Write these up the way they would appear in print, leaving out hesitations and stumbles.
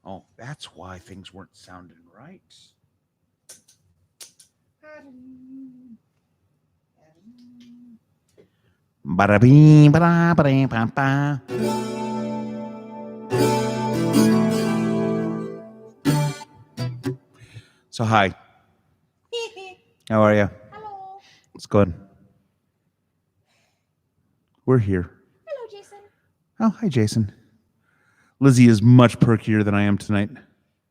Oh, that's why things weren't sounding right. Ba-da-bing, ba-da-ba-da-ba-ba. So, hi. How are you? Hello. It's good. We're here. Hello, Jason. Oh, hi, Jason. Lizzie is much perkier than I am tonight.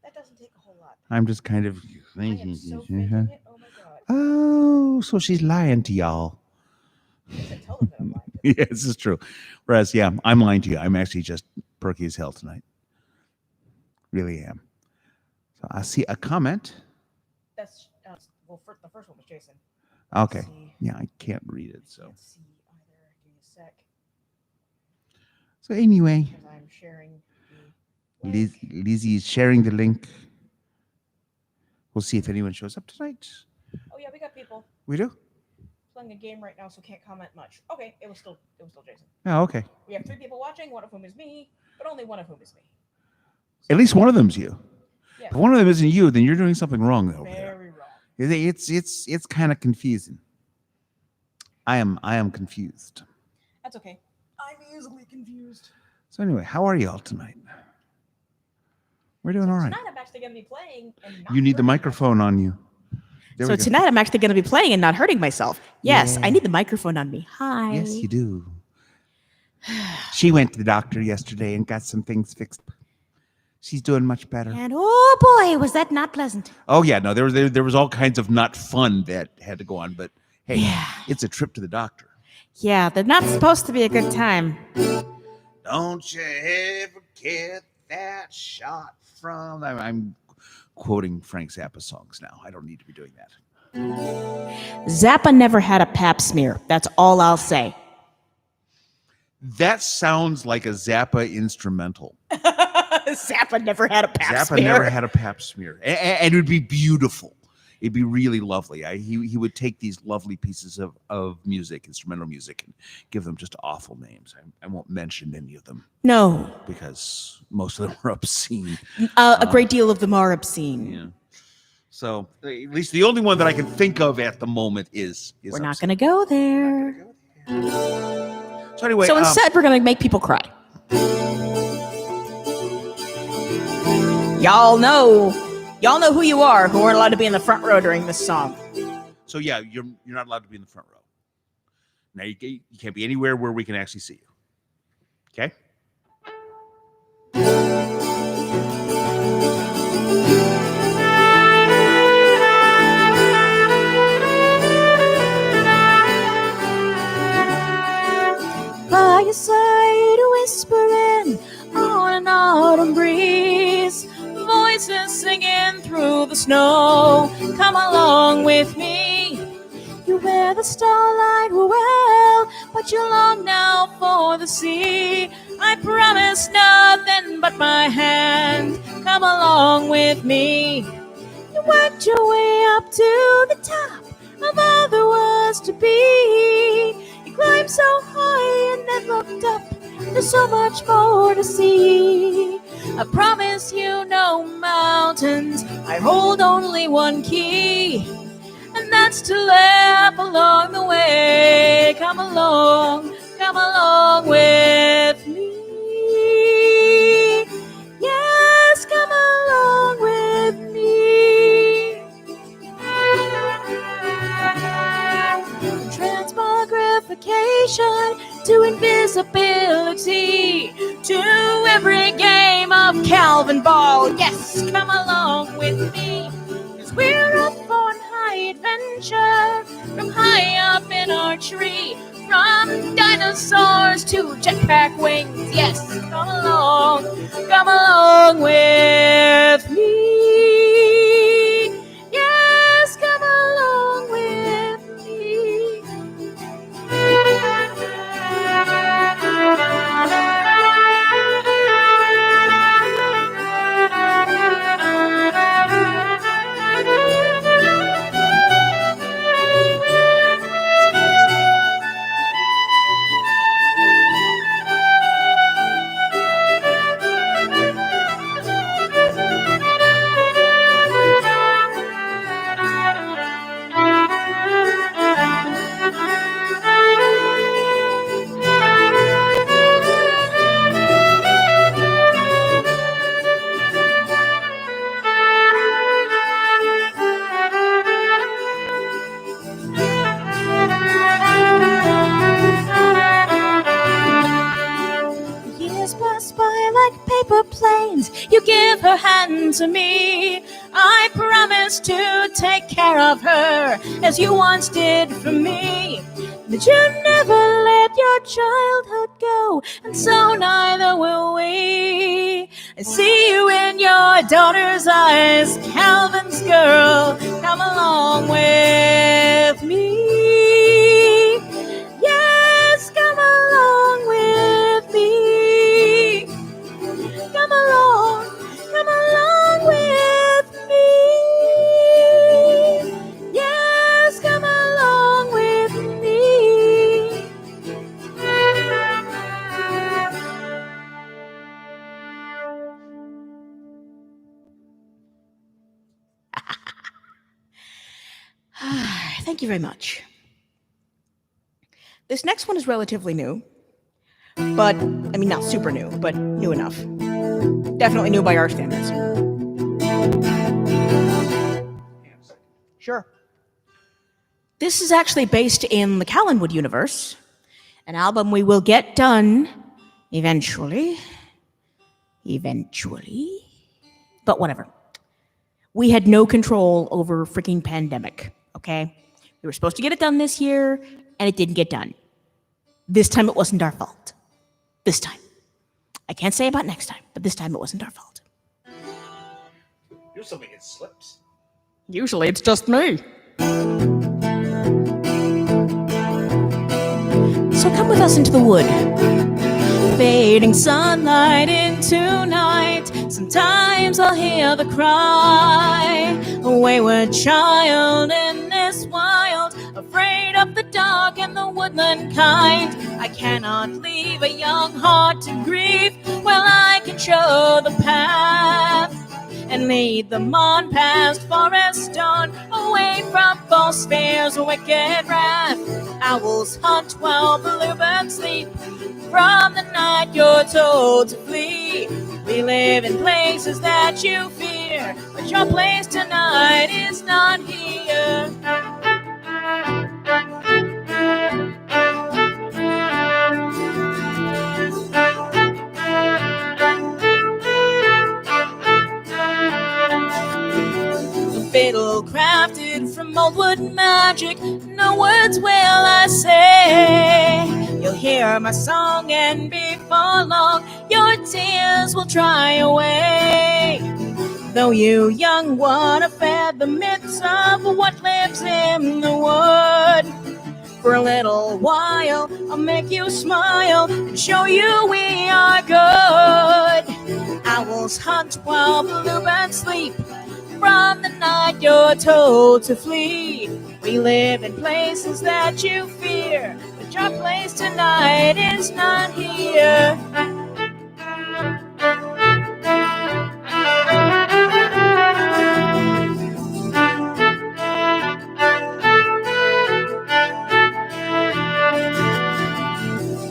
That doesn't take a whole lot. I'm just kind of I am so faking it. Oh my god. Oh, so she's lying to y'all. I said tell them that I'm lying. Yeah, this is true. Whereas, yeah, I'm lying to you. I'm actually just perky as hell tonight. Really am. So I see a comment. That's well. The first one was Jason. Okay. Let's see. Yeah, I can't read it. So, Can't see either. Give me a sec. so anyway, Because I'm sharing the link. Lizzie is sharing the link. We'll see if anyone shows up tonight. Oh yeah, we got people We do? playing a game right now, so can't comment much. Okay, it was still Jason. Oh, okay. We have 3 people watching, one of whom is me, but only one of whom is me. So, at least one of them's you. Yeah. If one of them isn't you, then you're doing something wrong over there. Very wrong. It's kind of confusing. I am confused. That's okay. I'm easily confused. So anyway, how are y'all tonight? We're doing all right. Tonight I'm actually going to be playing and not You need the hurting microphone on you. There So we go. tonight I'm actually going to be playing and not hurting myself. Yes, Yeah. I need the microphone on me. Hi. Yes, you do. She went to the doctor yesterday and got some things fixed. She's doing much better. And oh boy, was that not pleasant. Oh yeah, no, there was all kinds of not fun that had to go on, but hey, Yeah. it's a trip to the doctor. Yeah, they're not supposed to be a good time. Don't you ever get that shot from? I'm quoting Frank Zappa songs now. I don't need to be doing that. Zappa never had a pap smear. That's all I'll say. That sounds like a Zappa instrumental. Zappa never had a pap Zappa smear. never had a pap smear, and it would be beautiful. It'd be really lovely. He would take these lovely pieces of music, instrumental music, and give them just awful names. I won't mention any of them No. because most of them are obscene. A great deal of them are obscene. Yeah. So at least the only one that I can think of at the moment is We're not obscene. going to go there. So anyway, So instead, we're going to make people cry. Y'all know who you are who aren't allowed to be in the front row during this song. so yeah, you're not allowed to be in the front row. Now you can't be anywhere where we can actually see you. Okay. By your side, whispering on an autumn breeze, voices singing through the snow. Come along with me. You wear the starlight well, but you long now for the sea. I promise nothing but my hand. Come along with me. You worked your way up to the top of all there was to be. You climbed so high and then looked up. There's so much more to see. I promise you no mountains. I hold only one key, and that's to laugh along the way. Come along with me. Yes, come along with me. Transmogrification to invisibility, to every game of Calvin Ball. Yes, come along with me, 'cause we're off on high adventure, from high up in our tree, from dinosaurs to jetpack wings. Yes, come along with me. Yes, come along with me. years pass by like paper planes. You give her hand to me. I promise to take care of her as you once did for me. But you never let your childhood go, and so neither will we. I see you in your daughter's eyes, Calvin's girl. Come along with me. Yes, come along with me. Come along with me. Yes, come along with me. Thank you very much. This next one is relatively new, but, I mean, not super new, but new enough. Definitely new by our standards. Sure. This is actually based in the Callanwood universe, an album we will get done eventually. But whatever. We had no control over freaking pandemic, okay? We were supposed to get it done this year, and it didn't get done. This time it wasn't our fault. This time. I can't say about next time, but this time it wasn't our fault. You're something it slips. Usually it's just me. So come with us into the wood. Fading sunlight into night. Sometimes I'll hear the cry. A wayward child in this wild, afraid of the dark and the woodland kind. I cannot leave a young heart to grieve. Well, I can show the path and lead them on past forest dawn, away from false fears, wicked wrath. Owls hunt while bluebirds sleep. From the night you're told to flee. We live in places that you fear, but your place tonight is not here. A fiddle crafted from old wood magic, no words will I say. You'll hear my song, and before long your tears will dry away. Though you young one have fed the myths of what lives in the wood, for a little while I'll make you smile and show you we are good. Owls hunt while bluebirds sleep. From the night you're told to flee. We live in places that you fear, but your place tonight is not here.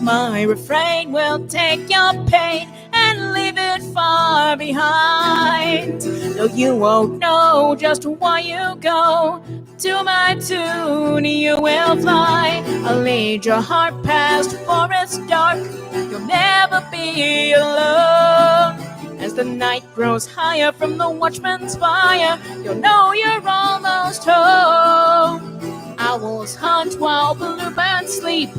My refrain will take your pain and leave it far behind. Though you won't know just why you go, to my tune you will fly. I'll lead your heart past forest dark. You'll never be alone. As the night grows higher from the watchman's fire, you'll know you're almost home. Owls hunt while bluebirds sleep.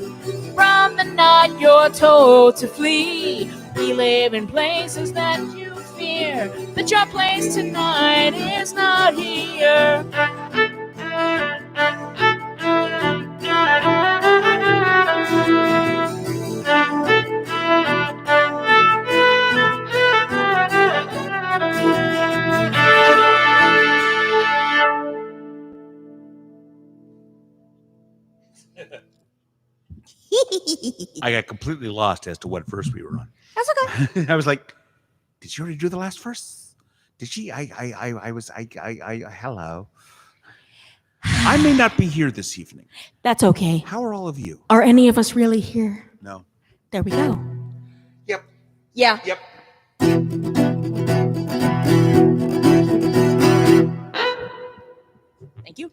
From the night you're told to flee. We live in places that you fear, but your place tonight is not here. I got completely lost as to what verse we were on. That's okay. I was like, did she already do the last verse? Did she? Hello. I may not be here this evening. That's okay. How are all of you? Are any of us really here? No. There we go. Yep. Yeah. Yep. Thank you.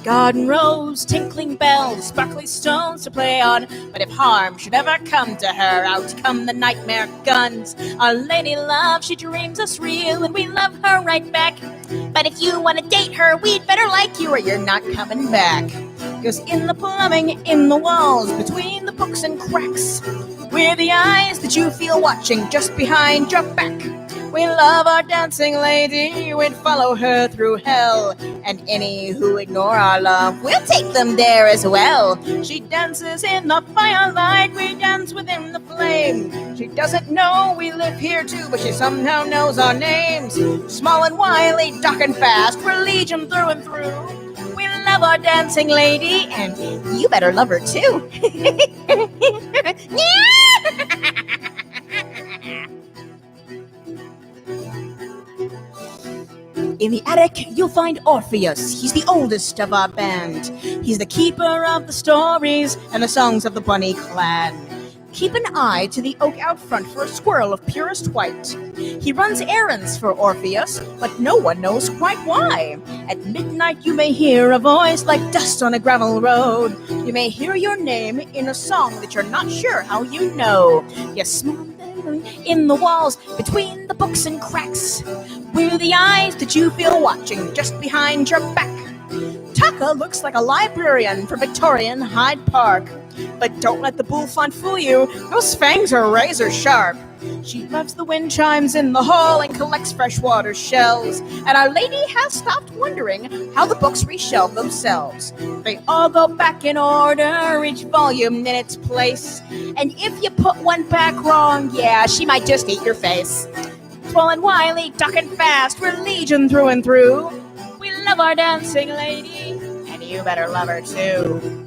Garden rows, tinkling bells, sparkly stones to play on. But if harm should ever come to her, out come the nightmare guns. Our lady love, she dreams us real, and we love her right back. But if you want to date her, we'd better like you, or you're not coming back. 'Cause in the plumbing, in the walls, between the books and cracks, we're the eyes that you feel watching just behind your back. We love our dancing lady, we'd follow her through hell. And any who ignore our love, we'll take them there as well. She dances in the firelight, we dance within the flame. She doesn't know we live here too, but she somehow knows our names. Small and wily, dark and fast, we're legion through and through. We love our dancing lady, and you better love her too. In the attic, you'll find Orpheus. He's the oldest of our band. He's the keeper of the stories and the songs of the Bunny Clan. Keep an eye to the oak out front for a squirrel of purest white. He runs errands for Orpheus, but no one knows quite why. At midnight you may hear a voice like dust on a gravel road. You may hear your name in a song that you're not sure how you know. Yes, small in the walls, between the books and cracks, we're the eyes that you feel watching just behind your back. Taka looks like a librarian from Victorian Hyde Park. But don't let the bouffant fool you, those fangs are razor sharp. She loves the wind chimes in the hall and collects freshwater shells. And Our Lady has stopped wondering how the books reshelve themselves. They all go back in order, each volume in its place. And if you put one back wrong, yeah, she might just eat your face. Small and wily, dark and fast, we're legion through and through. We love our dancing lady, and you better love her too.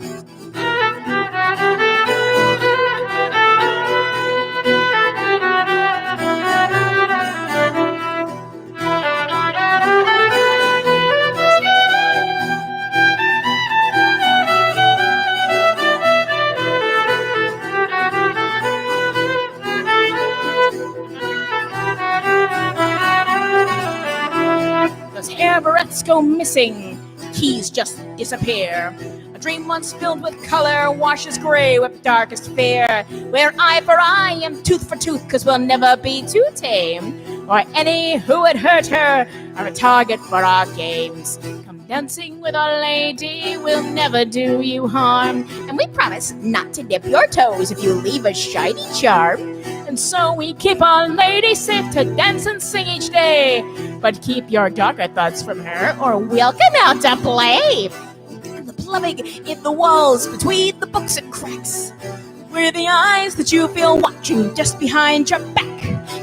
Those hair barrettes go missing, keys just disappear. A dream once filled with color washes gray with darkest fear. We're eye for eye and tooth for tooth, 'cause we'll never be too tame. Or any who would hurt her are a target for our games. Come dancing with Our Lady, we'll never do you harm. And we promise not to dip your toes if you leave a shiny charm. And so we keep Our Lady safe to dance and sing each day. But keep your darker thoughts from her, or we'll come out to play. And the plumbing in the walls, between the books and cracks, we're the eyes that you feel watching just behind your back.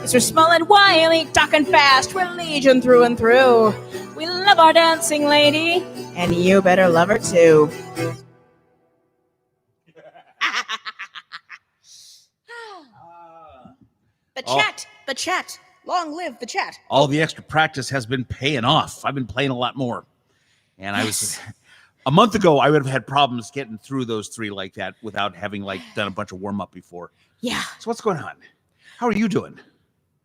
Yes, we're small and wily, dark and fast, we're legion through and through. We love our dancing lady, and you better love her too. The chat. Long live the chat. All the extra practice has been paying off. I've been playing a lot more. And I was a month ago, I would have had problems getting through those three like that without having done a bunch of warm up before. Yeah. So what's going on? How are you doing?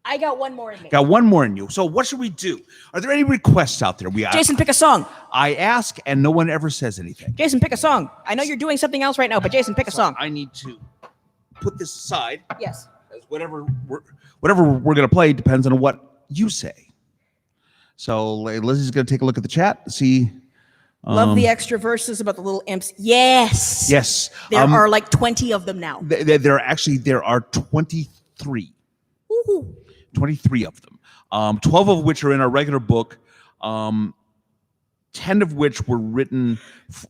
I got one more in me. Got one more in you. So what should we do? Are there any requests out there? Jason, pick a song. I ask and no one ever says anything. Jason, pick a song. I know you're doing something else right now, but Jason, pick a song. I need to put this aside. Yes. As whatever we're going to play depends on what you say. So Lizzie's going to take a look at the chat, see. Love the extra verses about the little imps. Yes. Yes. There are like 20 of them now. There are 23. Ooh. 23 of them. 12 of which are in our regular book. 10 of which were written.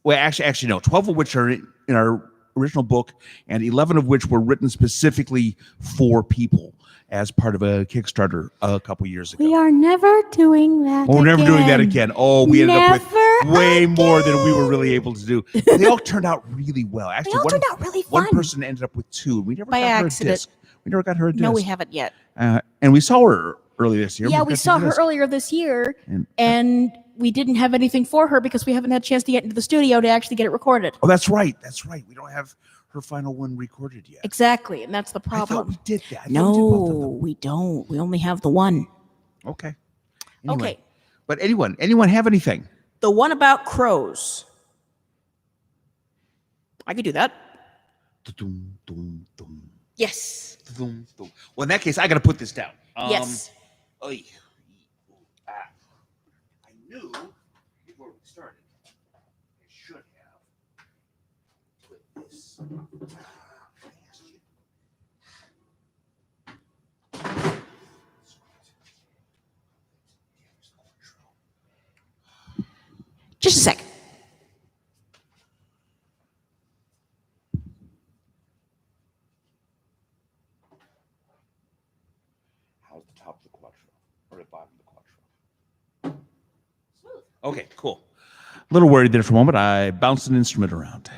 Well, actually, no. 12 of which are in our original book, and 11 of which were written specifically for people as part of a Kickstarter a couple years ago. We are never doing that. We're never doing that again. Oh, we ended up with way more than we were really able to do. They all turned out really well. Actually, they all turned out really fun. One person ended up with 2. We never by got accident. her a disc. We never got her a disc. No, we haven't yet. And we saw her earlier this year. Yeah, we saw her earlier this year, and we didn't have anything for her because we haven't had a chance to get into the studio to actually get it recorded. Oh, that's right. That's right. We don't have her final one recorded yet. Exactly, and that's the problem. I thought we did that. No, we don't. We only have the one. Okay. Anyway. Okay. But anyone have anything? The one about crows. I could do that. Dum, dum, dum, Yes. dum, dum. Well, in that case, I got to put this down. Yes. Oy. I knew before we started, I should have put this. Just a sec. How's the top of the Cuatro? Or the bottom of the Cuatro? Smooth. Okay, cool. A little worried there for a moment. I bounced an instrument around.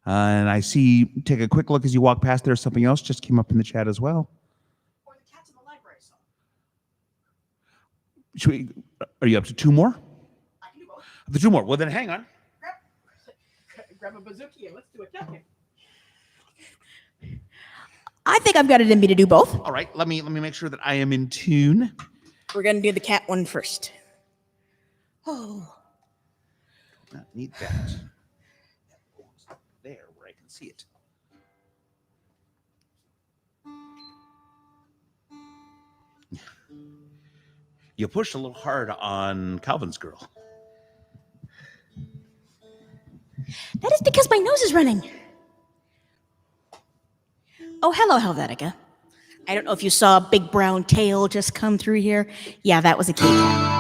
And I see, take a quick look as you walk past there, something else just came up in the chat as well. Or the cats in the library song. Are you up to two more? I can do both. Up to two more. Well, then hang on. Grab a bazooki and let's do a Catnyp. I think I've got it in me to do both. All right, let me make sure that I am in tune. We're going to do the cat one first. Oh. Not need that. That goes up there where I can see it. You pushed a little hard on Calvin's girl. That is because my nose is running. Oh, hello, Helvetica. I don't know if you saw a big brown tail just come through here. Yeah, that was a kitty cat.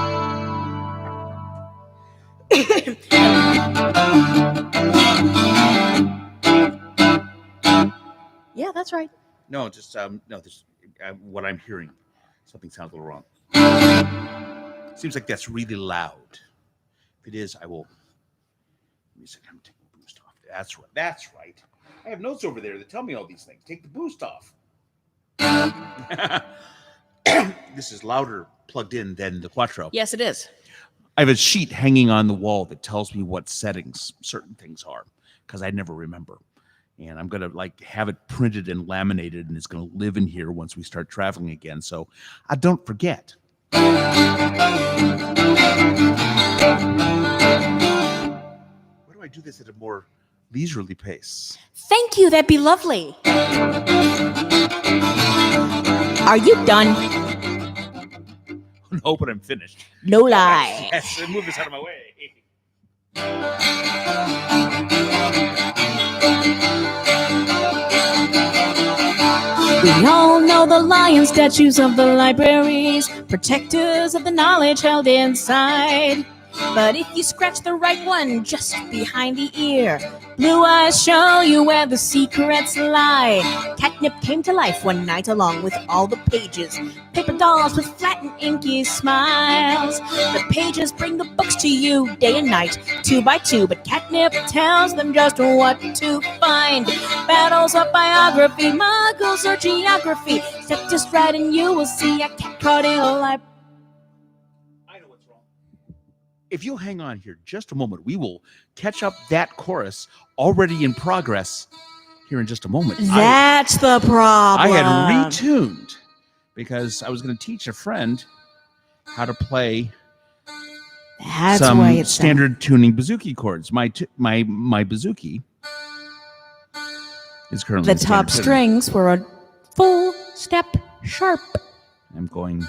Yeah, that's right. No, just no. This what I'm hearing. Something sounds a little wrong. Seems like that's really loud. If it is, I will. Let me see. I'm taking the boost off. That's right. That's right. I have notes over there that tell me all these things. Take the boost off. This is louder plugged in than the Cuatro. Yes, it is. I have a sheet hanging on the wall that tells me what settings certain things are because I never remember. And I'm going to like have it printed and laminated, and it's going to live in here once we start traveling again. So I don't forget. Why do I do this at a more leisurely pace? Thank you. That'd be lovely. Are you done? No, but I'm finished. No lie. Yes, move this out of my way. We all know the lion statues of the libraries, protectors of the knowledge held inside. But if you scratch the right one just behind the ear, blue eyes show you where the secrets lie. Catnip came to life one night along with all the pages, paper dolls with flat and inky smiles. The pages bring the books to you day and night, 2 by 2, but Catnip tells them just what to find. Battles of biography, muggles or geography. Step just right and you will see a cat caught in a library. If you'll hang on here just a moment, we will catch up that chorus already in progress here in just a moment. That's the problem. I had retuned because I was going to teach a friend how to play some standard tuning bouzouki chords. My bouzouki is currently the top strings were a full step sharp. I'm going,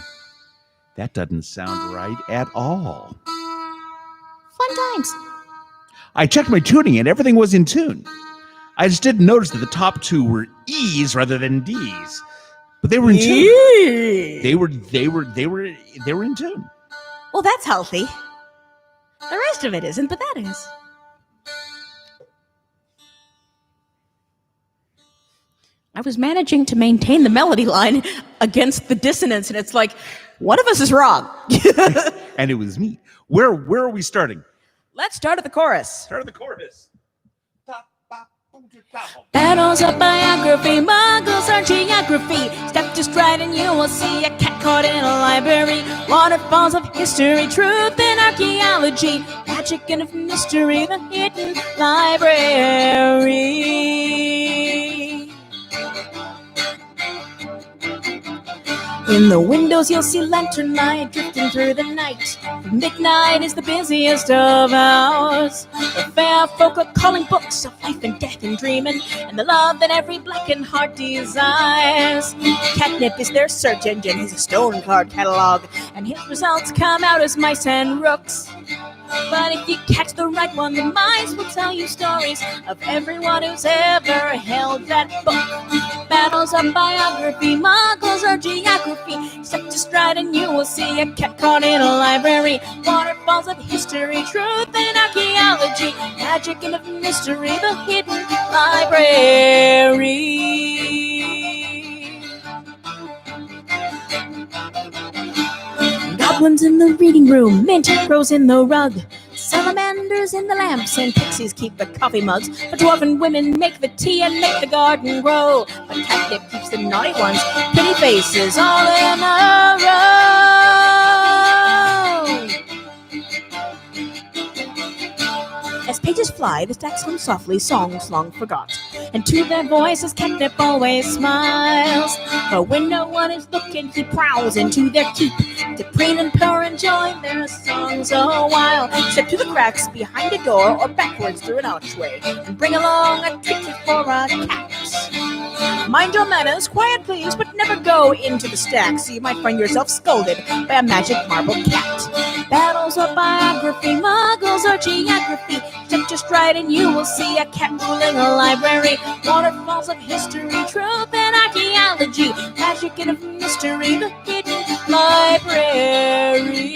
that doesn't sound right at all. Fun times. I checked my tuning and everything was in tune. I just didn't notice that the top two were E's rather than D's, but they were in tune. They were in tune. Well, that's healthy. The rest of it isn't, but that is. I was managing to maintain the melody line against the dissonance, and it's like, one of us is wrong. And it was me. Where are we starting? Let's start at the chorus. Start at the chorus. Battles of biography, muggles are geography. Step just right and you will see a cat caught in a library. Waterfalls of history, truth and archaeology. Magic and of mystery, the hidden library. In the windows you'll see lantern light drifting through the night. Midnight is the busiest of hours. The fair folk are calling books of life and death and dreaming, and the love that every blackened heart desires. Catnip is their search engine, he's a stone card catalog, and his results come out as mice and rooks. But if you catch the right one, the mice will tell you stories of everyone who's ever held that book. Battles are biography, muggles are geography. Step to stride and you will see a cat caught in a library. Waterfalls of history, truth and archaeology, magic and of mystery, the hidden library. Goblins in the reading room, mint grows in the rug, salamanders in the lamps, and pixies keep the coffee mugs. But dwarven women make the tea and make the garden grow. But Catnip keeps the naughty ones, pretty faces all in a row. As pages fly, the stacks hum softly, songs long forgot, and to their voices Catnip always smiles. But when no one is looking, he prowls into their keep to preen and purr and join their songs a while. Step through the cracks behind a door or backwards through an archway, and bring along a ticket for a cat. Mind your manners, quiet please, but never go into the stack, so you might find yourself scolded by a magic marble cat. Battles are biography, muggles are geography. Step just right and you will see a cat ruling a library. Waterfalls of history, truth and archaeology, magic and of mystery, the hidden library.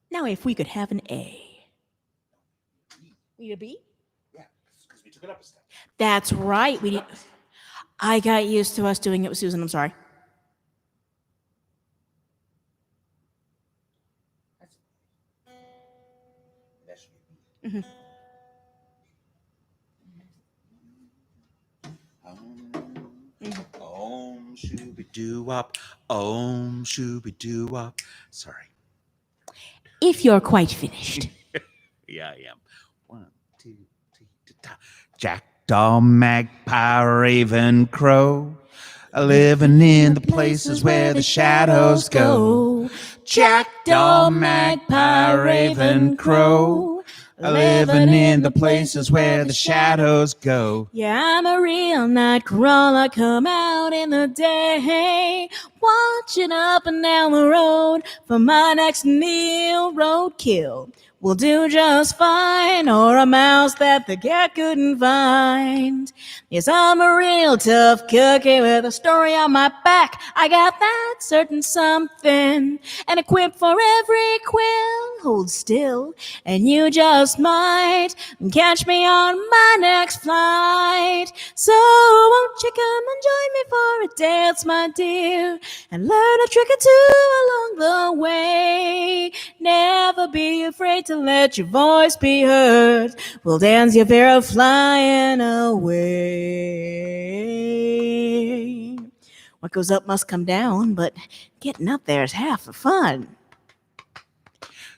Now, if we could have an A. We need a B? Yeah, because we took it up a step. That's right. We did. I got used to us doing it with Susan. I'm sorry. That should be B. Om shooby doo wop. Om shooby doo wop. Sorry. If you're quite finished. Yeah, I am. 1, 2, 3, ta. Jackdaw, magpie, raven, crow, living in the places where the shadows go. Jackdaw, magpie, raven, crow, living in the places where the shadows go. Yeah, I'm a real night crawler, come out in the day, watching up and down the road for my next meal. Roadkill will do just fine, or a mouse that the cat couldn't find. Yes, I'm a real tough cookie with a story on my back. I got that certain something, and a quip for every quill. Hold still, and you just might catch me on my next flight. So won't you come and join me for a dance, my dear, and learn a trick or two along the way. Never be afraid to let your voice be heard. We'll dance your fear of flying away. What goes up must come down, but getting up there is half the fun.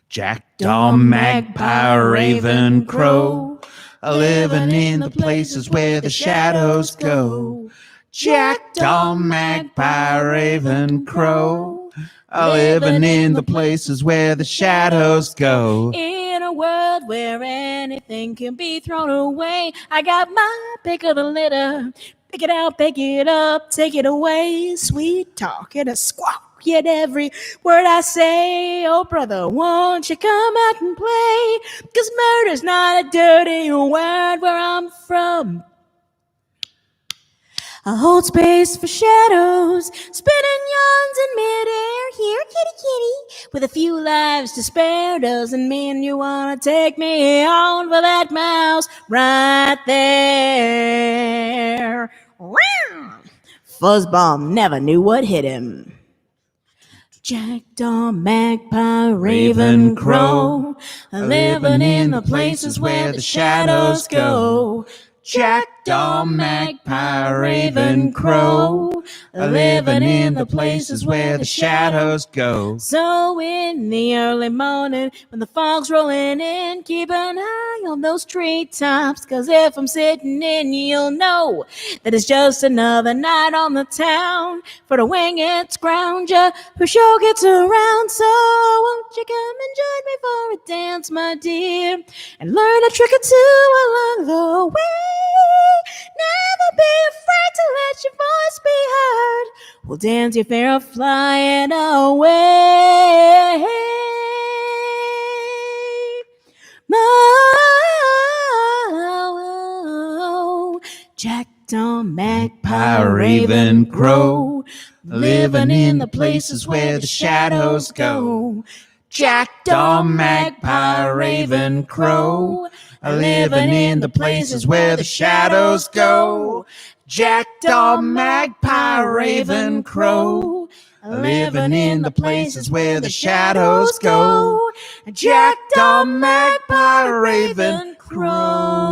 Jackdaw, magpie, raven, crow, living in the places where the shadows go. Jackdaw, magpie, raven, crow, living in the places where the shadows go. In a world where anything can be thrown away, I got my pick of the litter. Pick it out, pick it up, take it away. Sweet talk and a squawk. Yet every word I say, oh brother, won't you come out and play? 'Cause murder's not a dirty word where I'm from. I hold space for shadows, spinning yarns in midair. Here, kitty, kitty, with a few lives to spare. Doesn't mean you wanna take me on for that mouse right there. Fuzzbomb never knew what hit him. Jackdaw, magpie, raven, crow, living in the places where the shadows go. Jackdaw, jackdaw, magpie, raven, crow, living in the places where the shadows go. So in the early morning, when the fog's rolling in, keep an eye on those treetops, 'cause if I'm sitting in, you'll know that it's just another night on the town. For the wing it's ground ya, who sure gets around. So won't you come and join me for a dance, my dear, and learn a trick or two along the way. Never be afraid to let your voice be heard. We'll dance your fair flying away. Oh, jackdaw, magpie, raven, crow, living in the places where the shadows go. Jackdaw, magpie, raven, crow, living in the places where the shadows go. Jackdaw, magpie, raven, crow, living in the places where the shadows go. Jackdaw, magpie, raven, crow,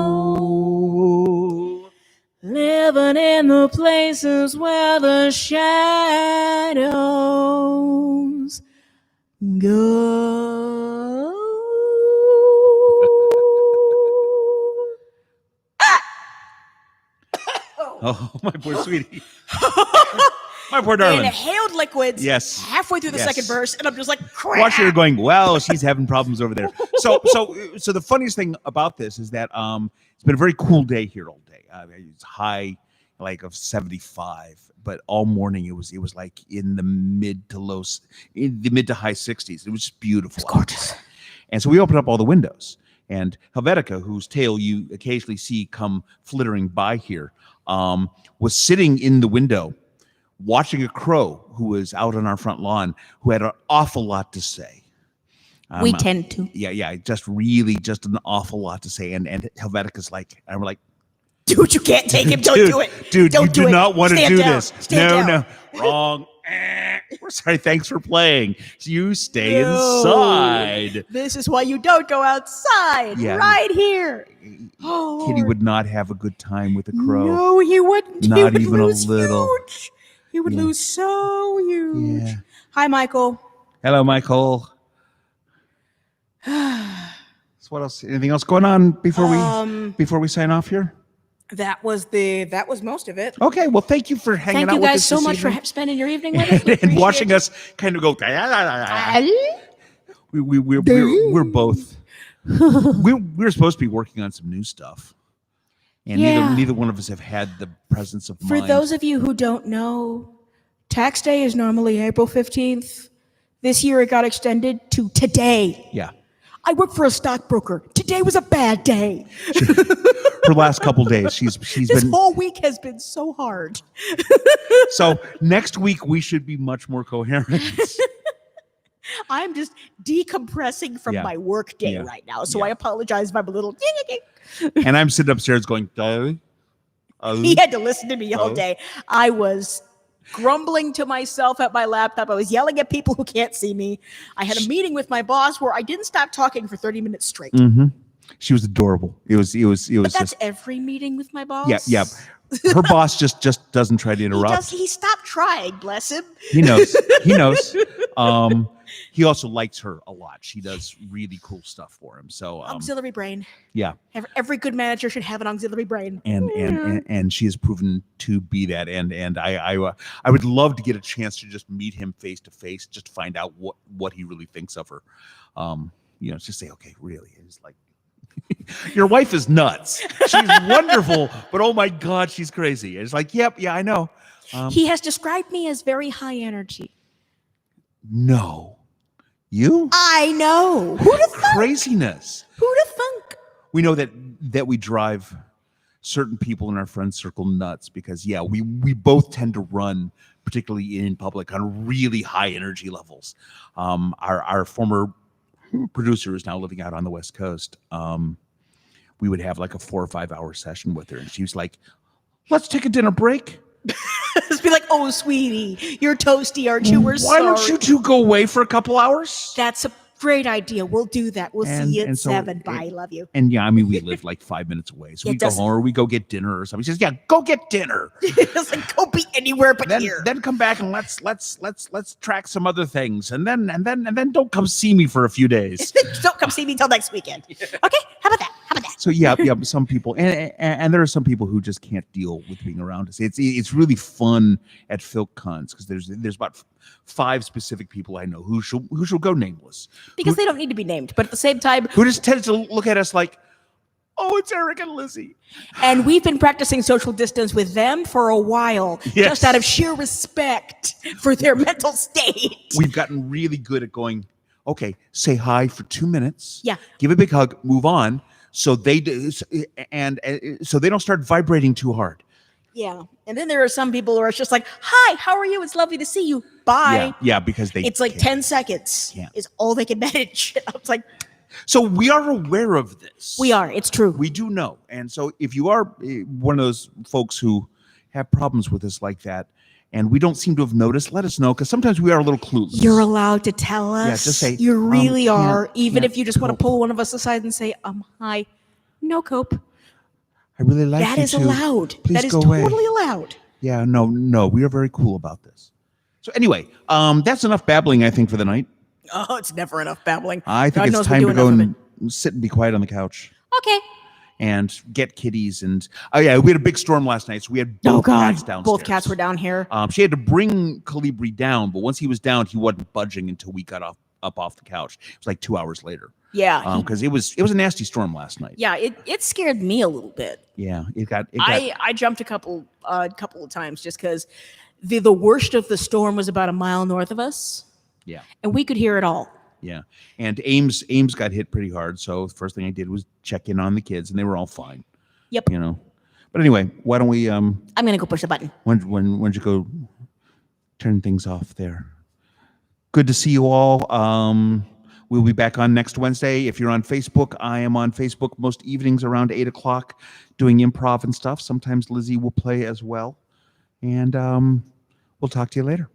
living in the places where the shadows go. Oh, my poor sweetie. My poor darling. Inhaled liquids. Yes. Halfway through the second verse, and I'm just like, crap. Watch her going, well, she's having problems over there. So the funniest thing about this is that it's been a very cool day here all day. It's high, like of 75, but all morning it was like in the mid to high 60s. It was just beautiful. It's gorgeous. And so we opened up all the windows, and Helvetica, whose tail you occasionally see come flittering by here, was sitting in the window watching a crow who was out on our front lawn, who had an awful lot to say. We tend to. Yeah, just an awful lot to say. And Helvetica's like, and we're like, dude, you can't take him. Don't do it. Dude, don't you do not want to do down. this. Stand down. No, wrong. We're sorry. Thanks for playing. You stay inside. This is why you don't go outside. Yeah. Right here. Kitty would not have a good time with a crow. No, he wouldn't. Not he would even lose a little. Huge. He would lose so huge. Yeah. Hi, Michael. Hello, Michael. So what else? Anything else going on before we sign off here? That was most of it. Okay, well, thank you for hanging out with us. Thank you guys so much evening. for spending your evening with us. And watching us kind of go. We're both. We're supposed to be working on some new stuff, and neither one of us have had the presence of mind. For those of you who don't know, tax day is normally April 15th. This year it got extended to today. Yeah. I work for a stockbroker. Today was a bad day. Her last couple days, she's this been. whole week has been so hard. So next week we should be much more coherent. I'm just decompressing from my work day right now, so I apologize if I'm a little. And I'm sitting upstairs going, He had to listen to me all day. I was grumbling to myself at my laptop. I was yelling at people who can't see me. I had a meeting with my boss where I didn't stop talking for 30 minutes straight. Mm-hmm. She was adorable. It was. But that's every meeting with my boss. Yeah. Her boss just doesn't try to interrupt. He stopped trying. Bless him. He knows. He also likes her a lot. She does really cool stuff for him. So auxiliary brain. Yeah. Every good manager should have an auxiliary brain. And she has proven to be that. And I would love to get a chance to just meet him face to face, just to find out what he really thinks of her. Just say, okay, really. It's like, your wife is nuts. She's wonderful, but oh my God, she's crazy. And it's like, yep, yeah, I know. He has described me as very high energy. No. You? I know. Who'd have thunk? Craziness. Who'd have thunk? We know that we drive certain people in our friend circle nuts because, we both tend to run, particularly in public, on really high energy levels. Our former producer is now living out on the West Coast. We would have like a 4 or 5 hour session with her, and she was like, "Let's take a dinner break." Just be like, "Oh, sweetie, you're toasty, aren't you? We're sorry. Why don't you two go away for a couple hours?" That's Great idea. We'll do that. We'll see you at so 7. Bye. Love you. And yeah, I mean, we live like 5 minutes away. So we go home or we go get dinner or something. He says, yeah, go get dinner. It's like, go be anywhere but here. Then come back and let's track some other things. And then don't come see me for a few days. Don't come see me till next weekend. Okay? How about that? So yeah, some people and there are some people who just can't deal with being around us. It's really fun at Filk Cons because there's about 5 specific people I know who shall go nameless. Because they don't need to be named, but at the same time, who just tend to look at us like, oh, it's Eric and Lizzie. And we've been practicing social distance with them for a while, just out of sheer respect for their mental state. We've gotten really good at going, okay, say hi for 2 minutes. Yeah. Give a big hug, move on. So they do, and so they don't start vibrating too hard. Yeah. And then there are some people where it's just like, hi, how are you? It's lovely to see you. Bye. Yeah, because it's like 10 seconds is all they can manage. I was like, so we are aware of this. We are. It's true. We do know. And so if you are one of those folks who have problems with us like that, and we don't seem to have noticed, let us know, because sometimes we are a little clueless. You're allowed to tell us. Yeah, just say, you really are. Even can't if you just want to cope. pull one of us aside and say, hi, no cope. I really like that you is too. allowed. Please that is go totally away. allowed. Yeah, no, we are very cool about this. So anyway, that's enough babbling, I think, for the night. Oh, it's never enough babbling. I think God it's time knows to go and sit and be quiet on the couch. Okay. And get kitties. And we had a big storm last night, so we had both cats downstairs. Both cats were down here. She had to bring Calibri down, but once he was down, he wasn't budging until we got up off the couch. It was like 2 hours later. Yeah. Because it was a nasty storm last night. Yeah, it scared me a little bit. Yeah, I jumped a couple of times just because the worst of the storm was about a mile north of us. Yeah. And we could hear it all. Yeah. And Ames got hit pretty hard. So the first thing I did was check in on the kids, and they were all fine. Yep. But anyway, why don't we I'm gonna go push the button. When you go turn things off there. Good to see you all. We'll be back on next Wednesday. If you're on Facebook, I am on Facebook most evenings around 8:00 doing improv and stuff. Sometimes Lizzie will play as well. And we'll talk to you later.